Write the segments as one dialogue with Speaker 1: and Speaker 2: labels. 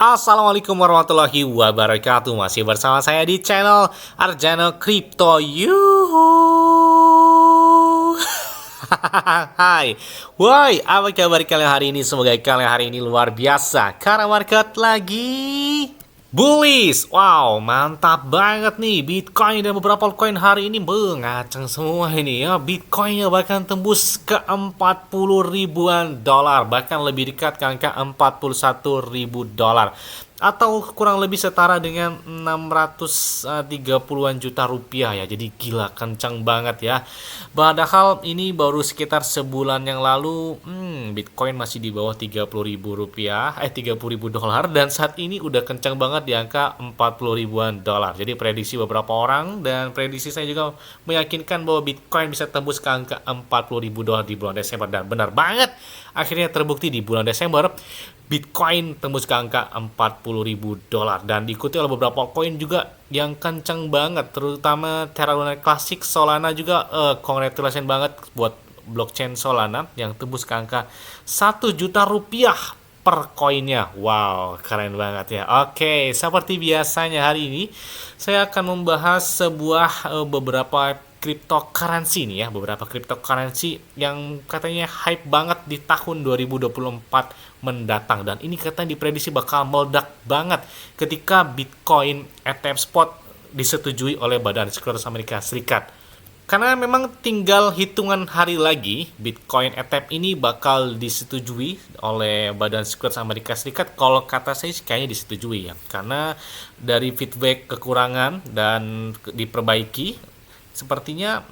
Speaker 1: Assalamualaikum warahmatullahi wabarakatuh. Masih bersama saya di channel Arjano Crypto. Yuhu. Hai. Woi, apa kabar kalian hari ini? Semoga kalian hari ini luar biasa karena market lagi bullish. Wow, mantap banget nih Bitcoin dan beberapa altcoin hari ini ngaceng semua ini ya. Bitcoinnya bahkan tembus ke 40 ribuan dolar, bahkan lebih dekat ke angka 41 ribu dolar, atau kurang lebih setara dengan 630-an juta rupiah ya. Jadi gila kencang banget ya. Padahal ini baru sekitar sebulan yang lalu Bitcoin masih di bawah 30 ribu rupiah, 30 ribu dolar, dan saat ini udah kencang banget di angka 40 ribuan dolar. Jadi prediksi beberapa orang dan prediksi saya juga meyakinkan bahwa Bitcoin bisa tembus ke angka 40 ribu dolar di bulan Desember, dan benar banget akhirnya terbukti di bulan Desember Bitcoin tembus ke angka 40 ribu dolar, dan diikuti oleh beberapa koin juga yang kencang banget, terutama Terra Luna Classic, Solana juga. Congratulations banget buat blockchain Solana yang tembus ke angka 1 juta rupiah per koinnya. Wow, keren banget ya. Oke, seperti biasanya hari ini saya akan membahas beberapa cryptocurrency nih ya, beberapa cryptocurrency yang katanya hype banget di tahun 2024 mendatang, dan ini katanya diprediksi bakal meledak banget ketika Bitcoin ETF spot disetujui oleh Badan Sekurititas Amerika Serikat. Karena memang tinggal hitungan hari lagi Bitcoin ETF ini bakal disetujui oleh Badan Sekurititas Amerika Serikat. Kalau kata saya sih kayaknya disetujui ya, karena dari feedback kekurangan dan diperbaiki, sepertinya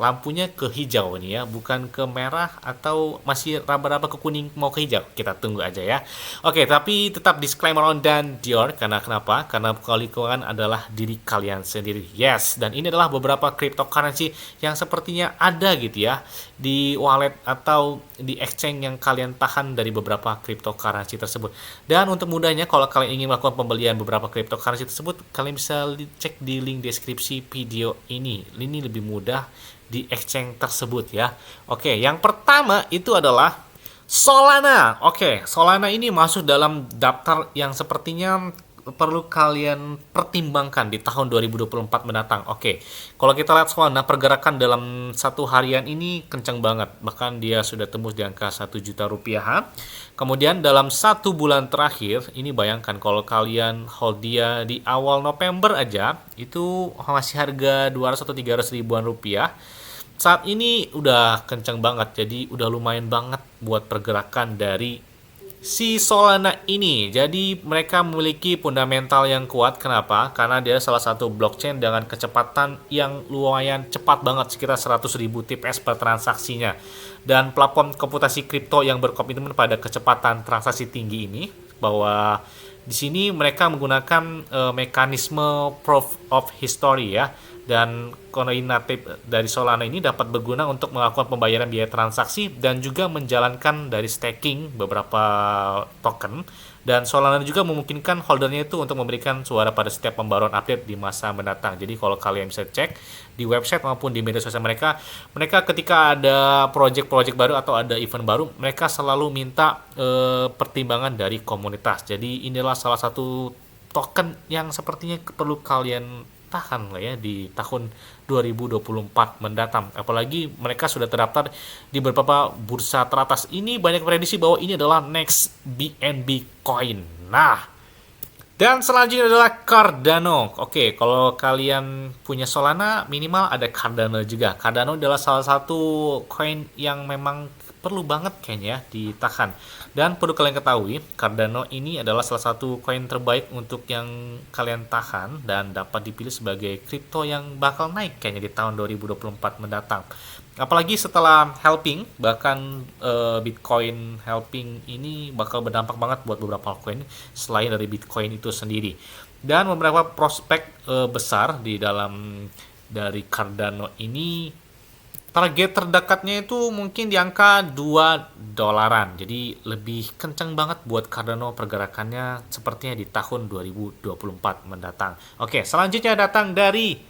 Speaker 1: lampunya ke hijau nih ya, bukan ke merah atau masih raba-raba ke kuning mau ke hijau. Kita tunggu aja ya. Oke, tapi tetap disclaimer on dan Dior. Karena kenapa? Karena lingkungan adalah diri kalian sendiri. Yes, dan ini adalah beberapa cryptocurrency yang sepertinya ada gitu ya di wallet atau di exchange yang kalian tahan dari beberapa cryptocurrency tersebut. Dan untuk mudahnya, kalau kalian ingin melakukan pembelian beberapa cryptocurrency tersebut, kalian bisa cek di link deskripsi video ini. Ini lebih mudah di exchange tersebut ya. Oke, yang pertama itu adalah Solana. Oke, Solana ini masuk dalam daftar yang sepertinya perlu kalian pertimbangkan di tahun 2024 mendatang. Oke, kalau kita lihat Solana, pergerakan dalam satu harian ini kencang banget, bahkan dia sudah tembus di angka 1 juta rupiah. Kemudian dalam satu bulan terakhir ini, bayangkan kalau kalian hold dia di awal November aja itu masih harga 200 atau 300 ribuan rupiah. Saat ini udah kencang banget, jadi udah lumayan banget buat pergerakan dari si Solana ini. Jadi mereka memiliki fundamental yang kuat. Kenapa? Karena dia salah satu blockchain dengan kecepatan yang lumayan cepat banget, sekitar 100.000 TPS per transaksinya. Dan platform komputasi kripto yang berkomitmen pada kecepatan transaksi tinggi ini, bahwa di sini mereka menggunakan mekanisme proof of history ya. Dan koin natif dari Solana ini dapat berguna untuk melakukan pembayaran biaya transaksi dan juga menjalankan dari staking beberapa token. Dan Solana juga memungkinkan holdernya itu untuk memberikan suara pada setiap pembaruan update di masa mendatang. Jadi kalau kalian bisa cek di website maupun di media sosial mereka ketika ada project-project baru atau ada event baru, mereka selalu minta pertimbangan dari komunitas. Jadi inilah salah satu token yang sepertinya perlu kalian tahan lah ya di tahun 2024 mendatang. Apalagi mereka sudah terdaftar di beberapa bursa teratas. Ini banyak prediksi bahwa ini adalah next BNB coin. Nah, dan selanjutnya adalah Cardano. Oke, kalau kalian punya Solana, minimal ada Cardano juga. Cardano adalah salah satu coin yang memang perlu banget kayaknya ditahan. Dan perlu kalian ketahui, Cardano ini adalah salah satu koin terbaik untuk yang kalian tahan dan dapat dipilih sebagai kripto yang bakal naik kayaknya di tahun 2024 mendatang. Apalagi setelah halving, bahkan Bitcoin halving ini bakal berdampak banget buat beberapa altcoin selain dari Bitcoin itu sendiri. Dan beberapa prospek besar di dalam dari Cardano ini, target terdekatnya itu mungkin di angka 2 dolaran. Jadi lebih kencang banget buat Cardano pergerakannya sepertinya di tahun 2024 mendatang. Oke, selanjutnya datang dari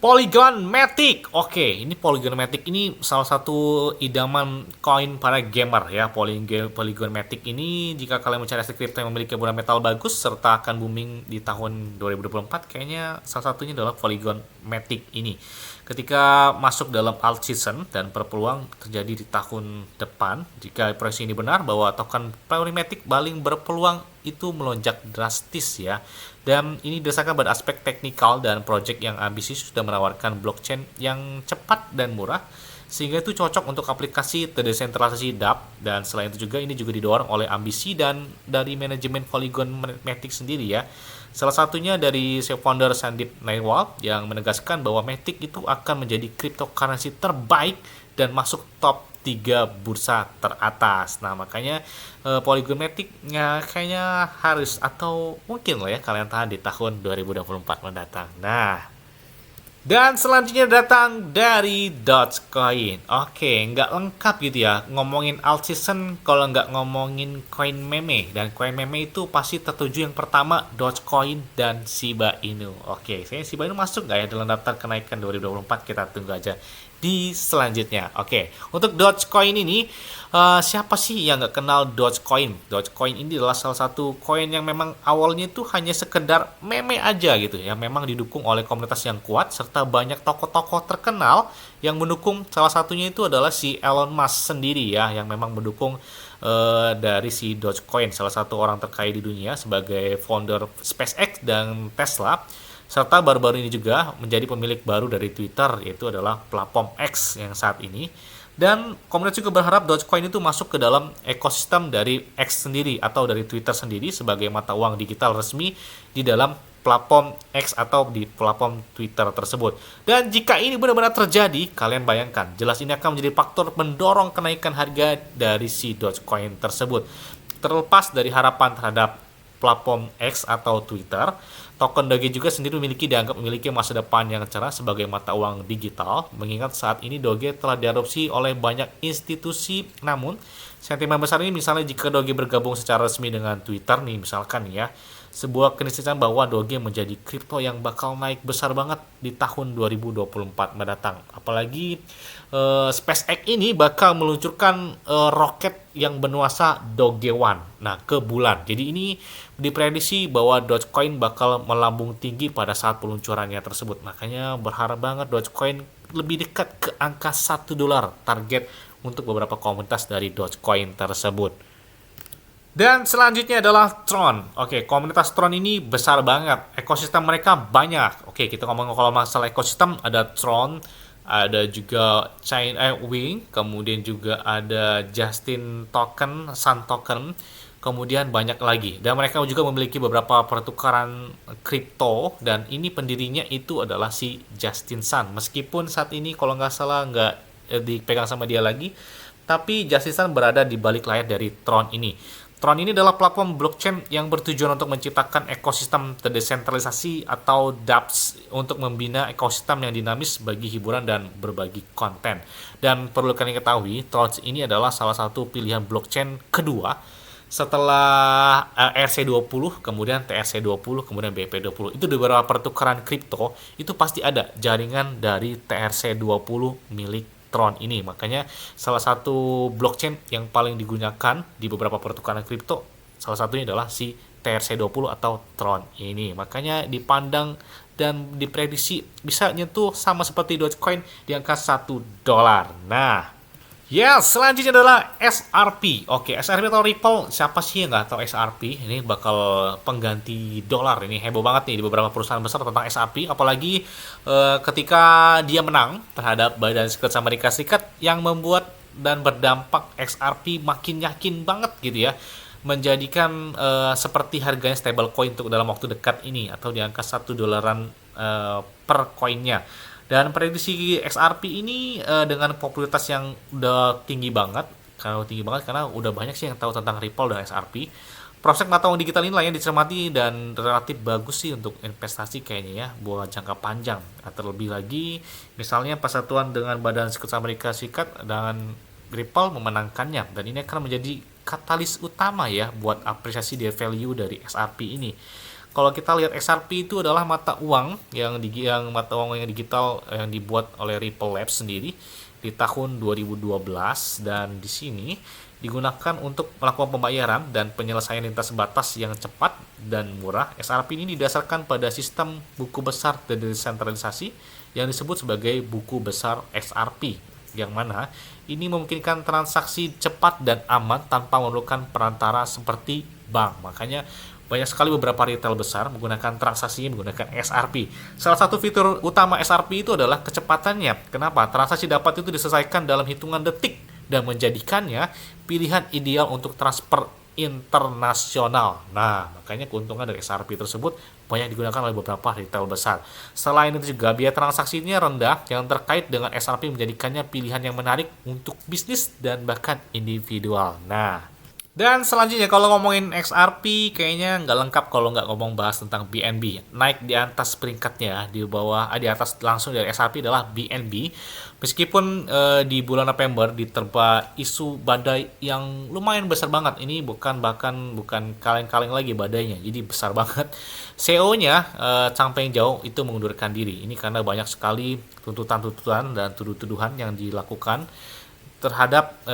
Speaker 1: Polygon Matic. Oke, ini Polygon Matic ini salah satu idaman koin para gamer ya. Polygon Matic ini jika kalian mencari aset kripto yang memiliki hubungan metal bagus serta akan booming di tahun 2024, kayaknya salah satunya adalah Polygon Matic ini. Ketika masuk dalam alt season dan berpeluang terjadi di tahun depan, jika proyeksi ini benar bahwa token Polygon Matic paling berpeluang itu melonjak drastis ya. Dan ini berdasarkan pada aspek teknikal dan project yang ambisius sudah menawarkan blockchain yang cepat dan murah, sehingga itu cocok untuk aplikasi terdesentralisasi dApp. Dan selain itu juga ini juga didorong oleh ambisi dan dari manajemen Polygon Matic sendiri ya. Salah satunya dari founder Sandeep Nailwal yang menegaskan bahwa Matic itu akan menjadi cryptocurrency terbaik dan masuk top 3 bursa teratas. Nah, makanya Polygon Matic kayaknya harus atau mungkin lah ya kalian tahan di tahun 2024 mendatang. Nah, dan selanjutnya datang dari Dogecoin. Oke, nggak lengkap gitu ya ngomongin alt season kalau nggak ngomongin koin meme. Dan koin meme itu pasti tertuju yang pertama Dogecoin dan Shiba Inu. Oke, saya Shiba Inu masuk nggak ya dalam daftar kenaikan 2024? Kita tunggu aja di selanjutnya. Oke, untuk Dogecoin ini siapa sih yang nggak kenal Dogecoin? Dogecoin ini adalah salah satu koin yang memang awalnya itu hanya sekedar meme aja gitu, yang memang didukung oleh komunitas yang kuat serta banyak tokoh-tokoh terkenal yang mendukung. Salah satunya itu adalah si Elon Musk sendiri ya, yang memang mendukung dari si Dogecoin, salah satu orang terkaya di dunia sebagai founder SpaceX dan Tesla. Serta baru-baru ini juga menjadi pemilik baru dari Twitter, yaitu adalah platform X yang saat ini. Dan komunitas juga berharap Dogecoin itu masuk ke dalam ekosistem dari X sendiri atau dari Twitter sendiri sebagai mata uang digital resmi di dalam platform X atau di platform Twitter tersebut. Dan jika ini benar-benar terjadi, kalian bayangkan, jelas ini akan menjadi faktor mendorong kenaikan harga dari si Dogecoin tersebut. Terlepas dari harapan terhadap platform X atau Twitter, token Doge juga sendiri dianggap memiliki masa depan yang cerah sebagai mata uang digital, mengingat saat ini Doge telah diadopsi oleh banyak institusi. Namun, sentimen besar ini misalnya jika Doge bergabung secara resmi dengan Twitter nih misalkan ya, sebuah keniscayaan bahwa Doge menjadi kripto yang bakal naik besar banget di tahun 2024 mendatang. Apalagi SpaceX ini bakal meluncurkan roket yang bernuansa Doge One ke bulan. Jadi ini diprediksi bahwa Dogecoin bakal melambung tinggi pada saat peluncurannya tersebut. Makanya berharap banget Dogecoin lebih dekat ke angka $1 target untuk beberapa komunitas dari Dogecoin tersebut. Dan selanjutnya adalah Tron. Oke, komunitas Tron ini besar banget. Ekosistem mereka banyak. Oke, kita ngomong kalau masalah ekosistem, ada Tron, ada juga Wing, kemudian juga ada Justin Token, Sun Token, kemudian banyak lagi. Dan mereka juga memiliki beberapa pertukaran kripto, dan ini pendirinya itu adalah si Justin Sun. Meskipun saat ini kalau nggak salah nggak dipegang sama dia lagi, tapi Justin Sun berada di balik layar dari Tron ini. Tron ini adalah platform blockchain yang bertujuan untuk menciptakan ekosistem terdesentralisasi atau dApps untuk membina ekosistem yang dinamis bagi hiburan dan berbagi konten. Dan perlu kalian ketahui, Tron ini adalah salah satu pilihan blockchain kedua setelah ERC20, kemudian TRC20, kemudian BP20. Itu di beberapa pertukaran kripto, itu pasti ada jaringan dari TRC20 milik Tron ini. Makanya salah satu blockchain yang paling digunakan di beberapa pertukaran kripto, salah satunya adalah si TRC20 atau Tron ini. Makanya dipandang dan diprediksi bisa nyentuh sama seperti Dogecoin di angka $1. Nah, selanjutnya adalah SRP. Oke, SRP atau Ripple, siapa sih yang nggak tahu SRP? Ini bakal pengganti dolar. Ini heboh banget nih di beberapa perusahaan besar tentang SRP. Apalagi ketika dia menang terhadap Badan Sekurititas Amerika Serikat yang membuat dan berdampak XRP makin yakin banget gitu ya. Menjadikan seperti harganya stablecoin untuk dalam waktu dekat ini atau di angka $1 per koinnya. Dan prediksi XRP ini dengan popularitas yang udah tinggi banget karena udah banyak sih yang tahu tentang Ripple dan XRP. Prospek mata uang digital ini lah yang dicermati dan relatif bagus sih untuk investasi kayaknya ya buat jangka panjang. Terlebih lagi misalnya persatuan dengan Badan Sekurititas Amerika Serikat dan Ripple memenangkannya, dan ini akan menjadi katalis utama ya buat apresiasi dari value dari XRP ini. kalau kita lihat XRP itu adalah mata uang yang mata uang yang digital yang dibuat oleh Ripple Labs sendiri di tahun 2012, dan di sini digunakan untuk melakukan pembayaran dan penyelesaian lintas batas yang cepat dan murah. XRP ini didasarkan pada sistem buku besar desentralisasi yang disebut sebagai buku besar XRP, yang mana ini memungkinkan transaksi cepat dan aman tanpa memerlukan perantara seperti bank. Makanya banyak sekali beberapa retail besar menggunakan transaksinya menggunakan XRP. Salah satu fitur utama XRP itu adalah kecepatannya. Kenapa? Transaksi dapat itu diselesaikan dalam hitungan detik dan menjadikannya pilihan ideal untuk transfer internasional. Nah, makanya keuntungan dari XRP tersebut banyak digunakan oleh beberapa retail besar. Selain itu juga biaya transaksinya rendah yang terkait dengan XRP menjadikannya pilihan yang menarik untuk bisnis dan bahkan individual. Nah, dan selanjutnya kalau ngomongin XRP kayaknya nggak lengkap kalau nggak ngomong bahas tentang BNB. Naik di atas peringkatnya di bawah, di atas langsung dari XRP adalah BNB. Meskipun di bulan November diterpa isu badai yang lumayan besar banget. Ini bukan kaleng-kaleng lagi badainya, jadi besar banget. CEO-nya Chang Peng Zhao itu mengundurkan diri. Ini karena banyak sekali tuntutan-tuntutan dan tuduhan yang dilakukan terhadap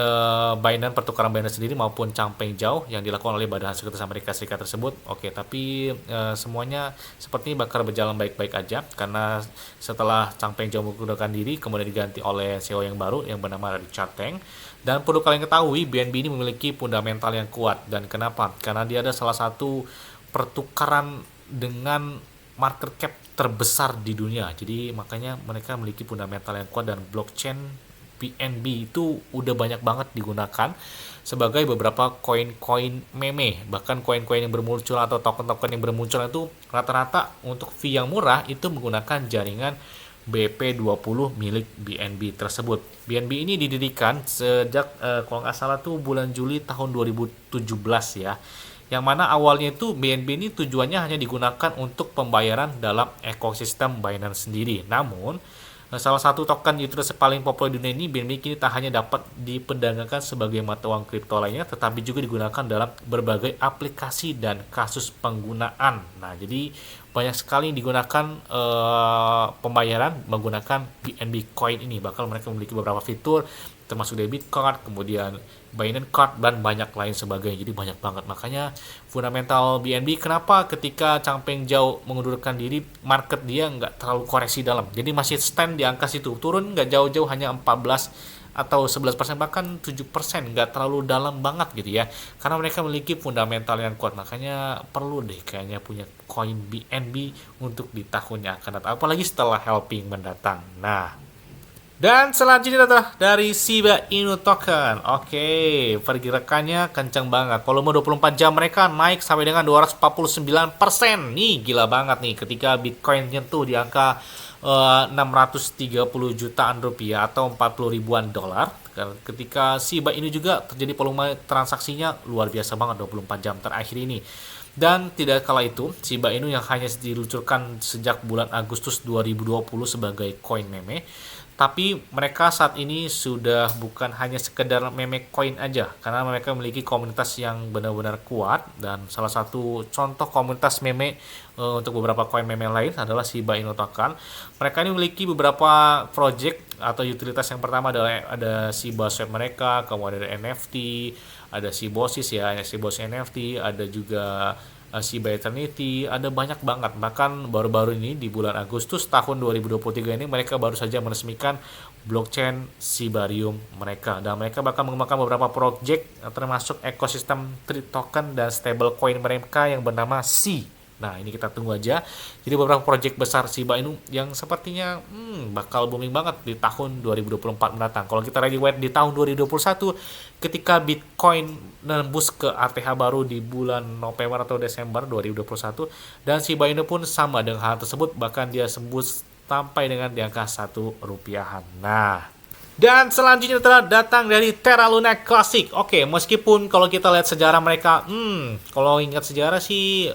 Speaker 1: Binance, pertukaran Binance sendiri maupun Chang Peng Zhao yang dilakukan oleh Badan Sekurititas Amerika Serikat tersebut. Oke, tapi semuanya sepertinya bakal berjalan baik-baik aja karena setelah Chang Peng Zhao mengundurkan diri kemudian diganti oleh CEO yang baru yang bernama Richard Teng. Dan perlu kalian ketahui BNB ini memiliki fundamental yang kuat. Dan kenapa? Karena dia ada salah satu pertukaran dengan market cap terbesar di dunia. Jadi makanya mereka memiliki fundamental yang kuat dan blockchain BNB itu udah banyak banget digunakan sebagai beberapa koin-koin meme. Bahkan koin-koin yang bermunculan atau token-token yang bermunculan itu rata-rata untuk fee yang murah itu menggunakan jaringan BP20 milik BNB tersebut. BNB ini didirikan sejak kalau nggak salah tuh bulan Juli tahun 2017 ya. Yang mana awalnya itu BNB ini tujuannya hanya digunakan untuk pembayaran dalam ekosistem Binance sendiri. Namun salah satu token utilitas paling populer di dunia ini, BNB kini tak hanya dapat diperdagangkan sebagai mata uang kripto lainnya, tetapi juga digunakan dalam berbagai aplikasi dan kasus penggunaan. Nah, jadi banyak sekali digunakan pembayaran menggunakan BNB Coin ini. Bahkan mereka memiliki beberapa fitur, termasuk debit card, kemudian Binance Card, dan banyak lain sebagainya. Jadi banyak banget. Makanya fundamental BNB, kenapa ketika Chang Peng Zhao mengundurkan diri, market dia nggak terlalu koreksi dalam. Jadi masih stand di angka situ. Turun nggak jauh-jauh, hanya 14 atau 11%, bahkan 7%. Nggak terlalu dalam banget gitu ya. Karena mereka memiliki fundamental yang kuat. Makanya perlu deh kayaknya punya koin BNB untuk di tahun yang akan datang. Apalagi setelah halving mendatang. Nah, dan selanjutnya adalah dari Shiba Inu Token. Oke, pergerakannya kencang banget. Volume 24 jam mereka naik sampai dengan 249%. Nih, gila banget nih ketika Bitcoin nyentuh di angka 630 jutaan rupiah atau 40 ribuan dolar. Ketika Shiba Inu juga terjadi volume transaksinya luar biasa banget 24 jam terakhir ini. Dan tidak kala itu, Shiba Inu yang hanya diluncurkan sejak bulan Agustus 2020 sebagai koin meme, tapi mereka saat ini sudah bukan hanya sekedar meme coin aja, karena mereka memiliki komunitas yang benar-benar kuat. Dan salah satu contoh komunitas meme untuk beberapa coin meme lain adalah Shiba Inu Token. Mereka ini memiliki beberapa project atau utilitas. Yang pertama adalah ada Shiba Swap mereka, kemudian ada NFT, ada Shibosis ya, Shibosis NFT, ada juga Shiba Eternity, ada banyak banget. Bahkan baru-baru ini di bulan Agustus tahun 2023 ini mereka baru saja meresmikan blockchain Shibarium mereka, dan mereka bakal mengembangkan beberapa project termasuk ekosistem token dan stablecoin mereka yang bernama SHI. Nah, ini kita tunggu aja. Jadi beberapa project besar Shiba Inu yang sepertinya bakal booming banget di tahun 2024 mendatang. Kalau kita ready wait di tahun 2021 ketika Bitcoin nembus ke ATH baru di bulan November atau Desember 2021, dan Shiba Inu pun sama dengan hal tersebut, bahkan dia sembus sampai dengan di angka 1 rupiahan. Nah, dan selanjutnya telah datang dari Terra Luna Classic. Oke, meskipun kalau kita lihat sejarah mereka, kalau ingat sejarah sih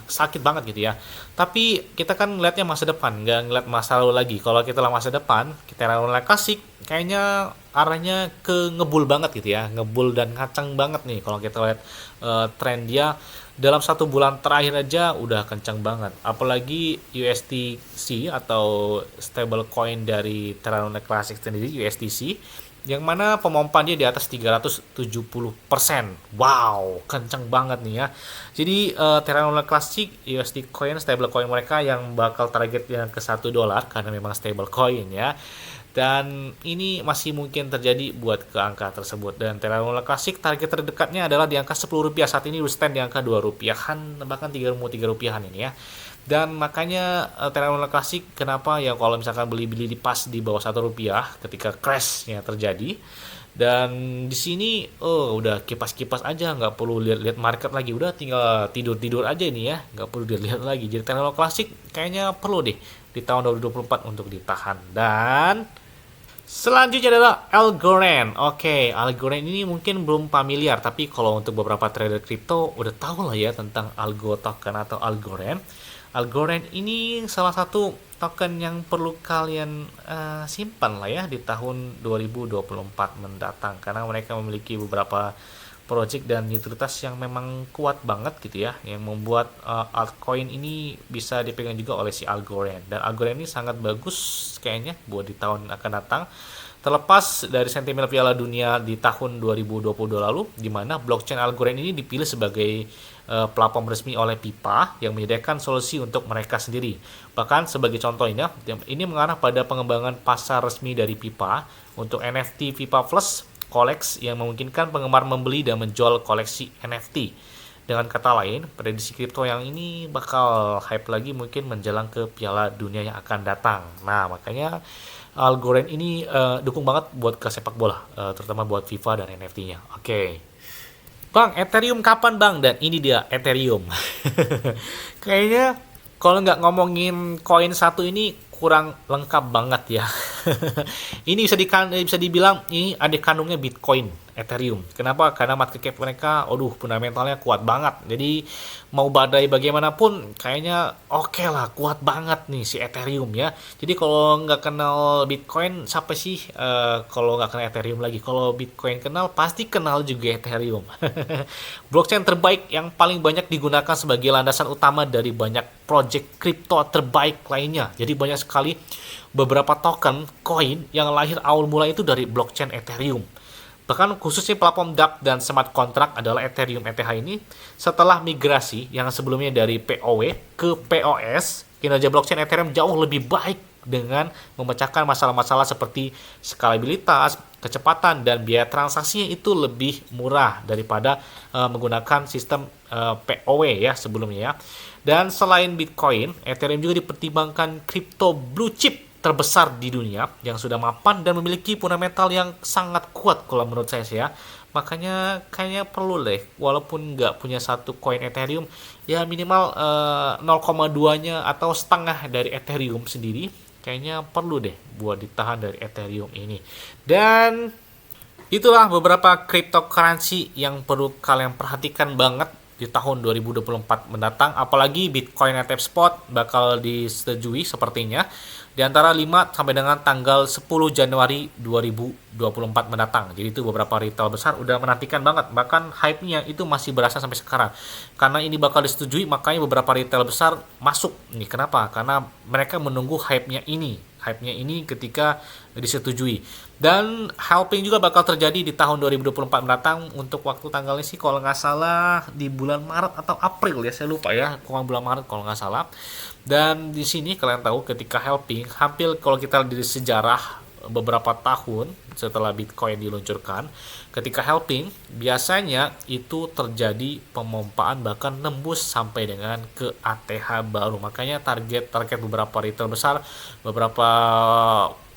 Speaker 1: sakit banget gitu ya. Tapi kita kan ngeliatnya masa depan, nggak ngeliat masa lalu lagi. Kalau kita lihat masa depan, Terra Luna Classic kayaknya arahnya ke ngebul banget gitu ya, ngebul dan ngacang banget nih kalau kita lihat tren dia dalam 1 bulan terakhir aja udah kencang banget. Apalagi USDC atau stable coin dari Terra Luna Classic sendiri, USDC, yang mana pemompaan dia di atas 370%. Wow, kencang banget nih ya. Jadi Terra Luna Classic USD coin stable coin mereka yang bakal targetnya ke $1 karena memang stable coin ya. Dan ini masih mungkin terjadi buat ke angka tersebut. Dan Terra Luna Classic target terdekatnya adalah di angka Rp10. Saat ini stand di angka Rp2, bahkan Rp3 ini ya. Dan makanya Terra Luna Classic kenapa ya kalau misalkan beli-beli di pas di bawah Rp1 ketika crashnya terjadi. Dan di sini udah kipas-kipas aja, nggak perlu lihat-lihat market lagi, udah tinggal tidur-tidur aja ini ya, nggak perlu dilihat lagi. Jadi Terra Luna Classic kayaknya perlu deh di tahun 2024 untuk ditahan. Dan selanjutnya adalah Algorand. Oke, Algorand ini mungkin belum familiar, tapi kalau untuk beberapa trader kripto udah tahu lah ya tentang Algo token atau Algorand. Algorand ini salah satu token yang perlu kalian simpan lah ya di tahun 2024 mendatang, karena mereka memiliki beberapa project dan utilitas yang memang kuat banget gitu ya, yang membuat altcoin ini bisa dipegang juga oleh si Algorand. Dan Algorand ini sangat bagus kayaknya buat di tahun akan datang, terlepas dari sentimen Piala Dunia di tahun 2022 lalu, di mana blockchain Algorand ini dipilih sebagai platform resmi oleh Pipa yang menyediakan solusi untuk mereka sendiri. Bahkan sebagai contohnya, ini mengarah pada pengembangan pasar resmi dari Pipa untuk NFT Pipa Plus Colex yang memungkinkan penggemar membeli dan menjual koleksi NFT. Dengan kata lain, prediksi kripto yang ini bakal hype lagi mungkin menjelang ke Piala Dunia yang akan datang. Nah, makanya Algorand ini dukung banget buat ke sepak bola, terutama buat FIFA dan NFT-nya. Oke. Bang, Ethereum kapan bang? Dan ini dia Ethereum. Kayaknya kalau nggak ngomongin koin satu ini kurang lengkap banget ya. Ini bisa dibilang ini adik kandungnya Bitcoin, Ethereum. Kenapa? Karena market cap mereka, fundamentalnya kuat banget. Jadi mau badai bagaimanapun, kayaknya oke lah, kuat banget nih si Ethereum ya. Jadi kalau nggak kenal Bitcoin, siapa sih kalau nggak kenal Ethereum lagi? Kalau Bitcoin kenal, pasti kenal juga Ethereum. Blockchain terbaik yang paling banyak digunakan sebagai landasan utama dari banyak project kripto terbaik lainnya. Jadi banyak sekali beberapa token, koin yang lahir awal mula itu dari blockchain Ethereum. Bahkan khususnya platform dApp dan smart contract adalah Ethereum ETH ini setelah migrasi yang sebelumnya dari POW ke POS, kinerja blockchain Ethereum jauh lebih baik dengan memecahkan masalah-masalah seperti skalabilitas, kecepatan, dan biaya transaksinya itu lebih murah daripada menggunakan sistem POW ya sebelumnya ya. Dan selain Bitcoin, Ethereum juga dipertimbangkan kripto blue chip terbesar di dunia yang sudah mapan dan memiliki fundamental yang sangat kuat kalau menurut saya sih ya. Makanya kayaknya perlu deh, walaupun nggak punya satu koin Ethereum, ya minimal 0,2-nya atau setengah dari Ethereum sendiri, kayaknya perlu deh buat ditahan dari Ethereum ini. Dan itulah beberapa cryptocurrency yang perlu kalian perhatikan banget di tahun 2024 mendatang. Apalagi Bitcoin ETF Spot bakal disetujui sepertinya di antara 5 sampai dengan tanggal 10 Januari 2024 mendatang. Jadi itu beberapa retail besar udah menantikan banget. Bahkan hype-nya itu masih berasa sampai sekarang. Karena ini bakal disetujui, makanya beberapa retail besar masuk. Nih, kenapa? Karena mereka menunggu hype-nya ini. Hype-nya ini ketika disetujui. Dan halving juga bakal terjadi di tahun 2024 mendatang. Untuk waktu tanggalnya sih kalau nggak salah di bulan Maret atau April ya, saya lupa ya, bulan Maret kalau nggak salah. Dan di sini kalian tahu ketika halving, hampir kalau kita lihat dari sejarah beberapa tahun setelah Bitcoin diluncurkan, ketika halving biasanya itu terjadi pemompaan bahkan nembus sampai dengan ke ATH baru. Makanya target beberapa retail besar, beberapa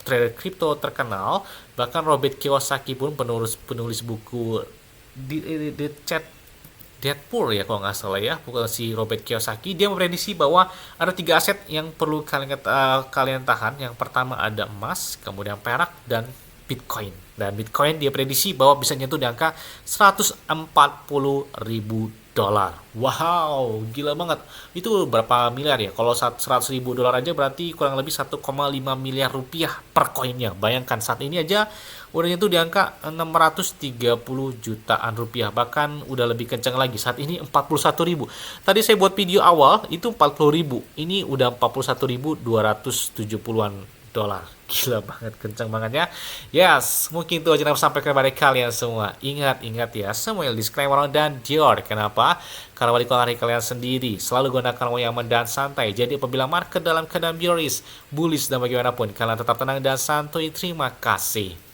Speaker 1: trader kripto terkenal, bahkan Robert Kiyosaki pun penulis buku di chat Deadpool ya kalau nggak salah ya, bukan si Robert Kiyosaki, dia memprediksi bahwa ada 3 aset yang perlu kalian tahan. Yang pertama ada emas, kemudian perak, dan Bitcoin. Dan Bitcoin dia prediksi bahwa bisa nyentuh di angka $140.000. dolar. Wow, gila banget. Itu berapa miliar ya? Kalau 100.000 dolar aja berarti kurang lebih 1,5 miliar rupiah per koinnya. Bayangkan saat ini aja udah itu di angka 630 jutaan rupiah. Bahkan udah lebih kencang lagi. Saat ini 41.000. Tadi saya buat video awal itu 40.000. Ini udah 41.270-an dolar. Gila banget, kencang banget ya. Yes, mungkin itu aja yang sampai kepada kalian semua. Ingat ya, semua disclaimer dan Dior. Kenapa? Karena wali kalian kalian sendiri. Selalu gunakan uang yang aman dan santai. Jadi apabila market dalam keadaan bearish, bullish dan bagaimanapun, kalian tetap tenang dan santuy. Terima kasih.